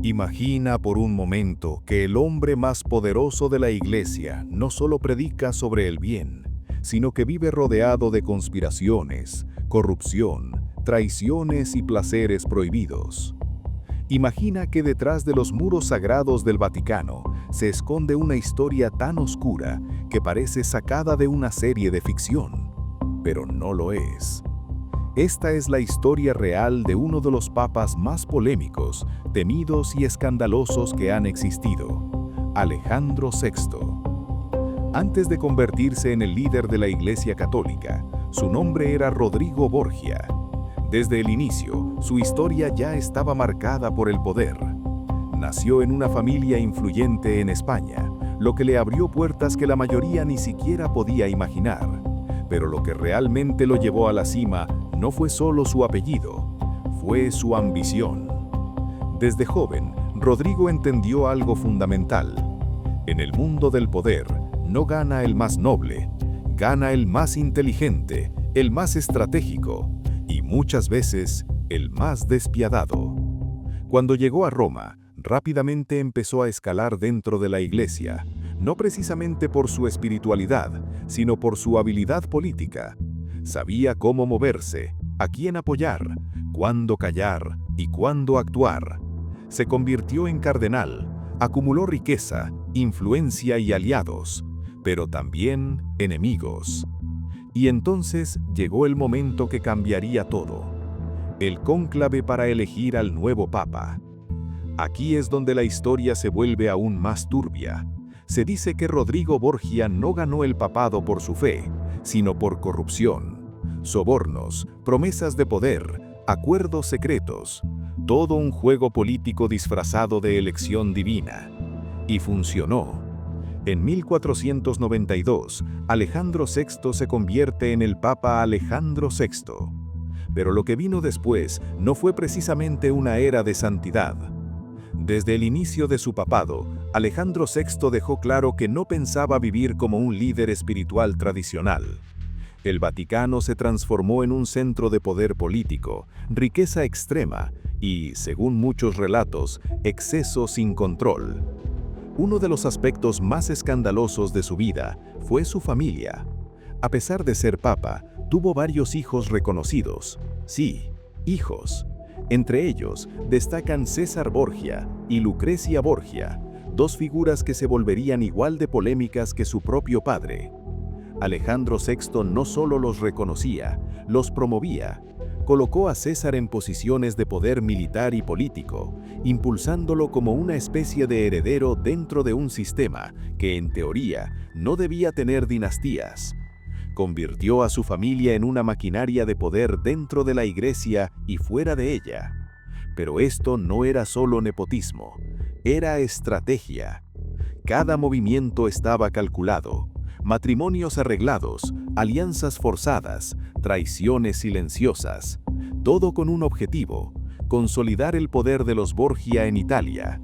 Imagina por un momento que el hombre más poderoso de la Iglesia no solo predica sobre el bien, sino que vive rodeado de conspiraciones, corrupción, traiciones y placeres prohibidos. Imagina que detrás de los muros sagrados del Vaticano se esconde una historia tan oscura que parece sacada de una serie de ficción, pero no lo es. Esta es la historia real de uno de los papas más polémicos, temidos y escandalosos que han existido, Alejandro VI. Antes de convertirse en el líder de la Iglesia Católica, su nombre era Rodrigo Borgia. Desde el inicio, su historia ya estaba marcada por el poder. Nació en una familia influyente en España, lo que le abrió puertas que la mayoría ni siquiera podía imaginar. Pero lo que realmente lo llevó a la cima no fue solo su apellido, fue su ambición. Desde joven, Rodrigo entendió algo fundamental. En el mundo del poder, no gana el más noble, gana el más inteligente, el más estratégico y muchas veces el más despiadado. Cuando llegó a Roma, rápidamente empezó a escalar dentro de la Iglesia, no precisamente por su espiritualidad, sino por su habilidad política. Sabía cómo moverse, a quién apoyar, cuándo callar y cuándo actuar. Se convirtió en cardenal, acumuló riqueza, influencia y aliados, pero también enemigos. Y entonces llegó el momento que cambiaría todo. El cónclave para elegir al nuevo papa. Aquí es donde la historia se vuelve aún más turbia. Se dice que Rodrigo Borgia no ganó el papado por su fe, sino por corrupción, sobornos, promesas de poder, acuerdos secretos, todo un juego político disfrazado de elección divina. Y funcionó. En 1492, Alejandro VI se convierte en el Papa Alejandro VI. Pero lo que vino después no fue precisamente una era de santidad. Desde el inicio de su papado, Alejandro VI dejó claro que no pensaba vivir como un líder espiritual tradicional. El Vaticano se transformó en un centro de poder político, riqueza extrema y, según muchos relatos, exceso sin control. Uno de los aspectos más escandalosos de su vida fue su familia. A pesar de ser papa, tuvo varios hijos reconocidos. Sí, hijos. Entre ellos destacan César Borgia y Lucrecia Borgia, dos figuras que se volverían igual de polémicas que su propio padre. Alejandro VI no solo los reconocía, los promovía. Colocó a César en posiciones de poder militar y político, impulsándolo como una especie de heredero dentro de un sistema que, en teoría, no debía tener dinastías. Convirtió a su familia en una maquinaria de poder dentro de la Iglesia y fuera de ella. Pero esto no era solo nepotismo, era estrategia. Cada movimiento estaba calculado. Matrimonios arreglados, alianzas forzadas, traiciones silenciosas. Todo con un objetivo: consolidar el poder de los Borgia en Italia.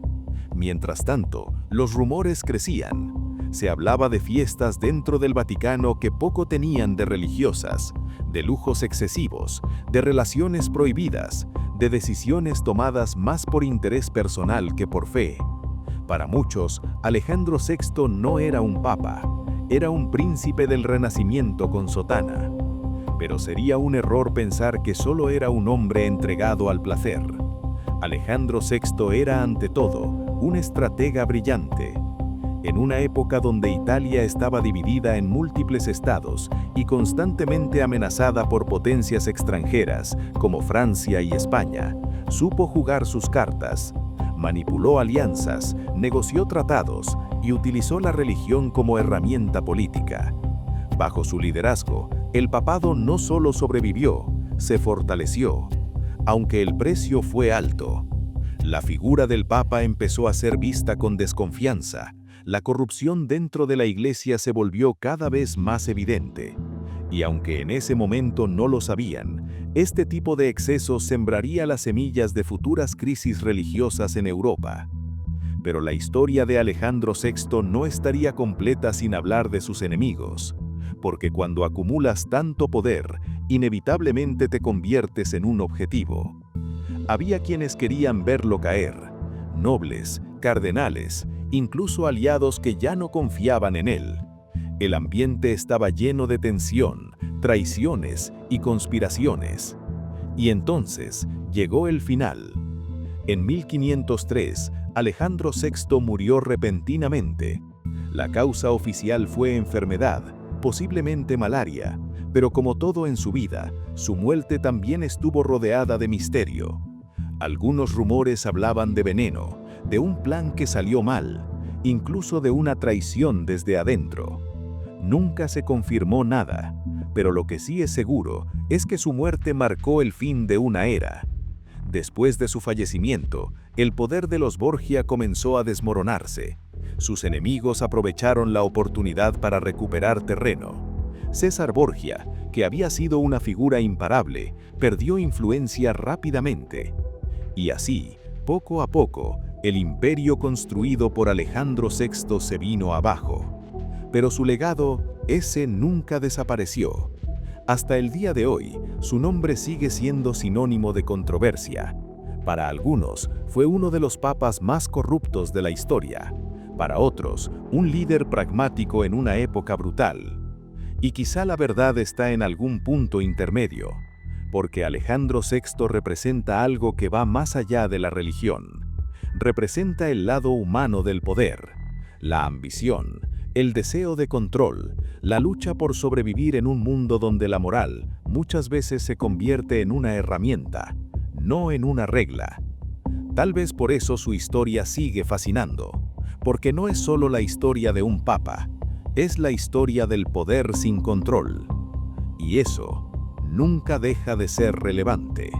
Mientras tanto, los rumores crecían. Se hablaba de fiestas dentro del Vaticano que poco tenían de religiosas, de lujos excesivos, de relaciones prohibidas, de decisiones tomadas más por interés personal que por fe. Para muchos, Alejandro VI no era un papa, era un príncipe del Renacimiento con sotana. Pero sería un error pensar que solo era un hombre entregado al placer. Alejandro VI era ante todo un estratega brillante. En una época donde Italia estaba dividida en múltiples estados y constantemente amenazada por potencias extranjeras como Francia y España, supo jugar sus cartas, manipuló alianzas, negoció tratados y utilizó la religión como herramienta política. Bajo su liderazgo, el papado no solo sobrevivió, se fortaleció, aunque el precio fue alto. La figura del papa empezó a ser vista con desconfianza. La corrupción dentro de la Iglesia se volvió cada vez más evidente. Y aunque en ese momento no lo sabían, este tipo de excesos sembraría las semillas de futuras crisis religiosas en Europa. Pero la historia de Alejandro VI no estaría completa sin hablar de sus enemigos, porque cuando acumulas tanto poder, inevitablemente te conviertes en un objetivo. Había quienes querían verlo caer, nobles, cardenales, incluso aliados que ya no confiaban en él. El ambiente estaba lleno de tensión, traiciones y conspiraciones. Y entonces llegó el final. En 1503, Alejandro VI murió repentinamente. La causa oficial fue enfermedad, posiblemente malaria, pero como todo en su vida, su muerte también estuvo rodeada de misterio. Algunos rumores hablaban de veneno, de un plan que salió mal, incluso de una traición desde adentro. Nunca se confirmó nada, pero lo que sí es seguro es que su muerte marcó el fin de una era. Después de su fallecimiento, el poder de los Borgia comenzó a desmoronarse. Sus enemigos aprovecharon la oportunidad para recuperar terreno. César Borgia, que había sido una figura imparable, perdió influencia rápidamente. Y así, poco a poco, el imperio construido por Alejandro VI se vino abajo. Pero su legado, ese nunca desapareció. Hasta el día de hoy, su nombre sigue siendo sinónimo de controversia. Para algunos, fue uno de los papas más corruptos de la historia. Para otros, un líder pragmático en una época brutal. Y quizá la verdad está en algún punto intermedio, porque Alejandro VI representa algo que va más allá de la religión. Representa el lado humano del poder, la ambición, el deseo de control, la lucha por sobrevivir en un mundo donde la moral muchas veces se convierte en una herramienta, no en una regla. Tal vez por eso su historia sigue fascinando, porque no es solo la historia de un papa, es la historia del poder sin control. Y eso nunca deja de ser relevante.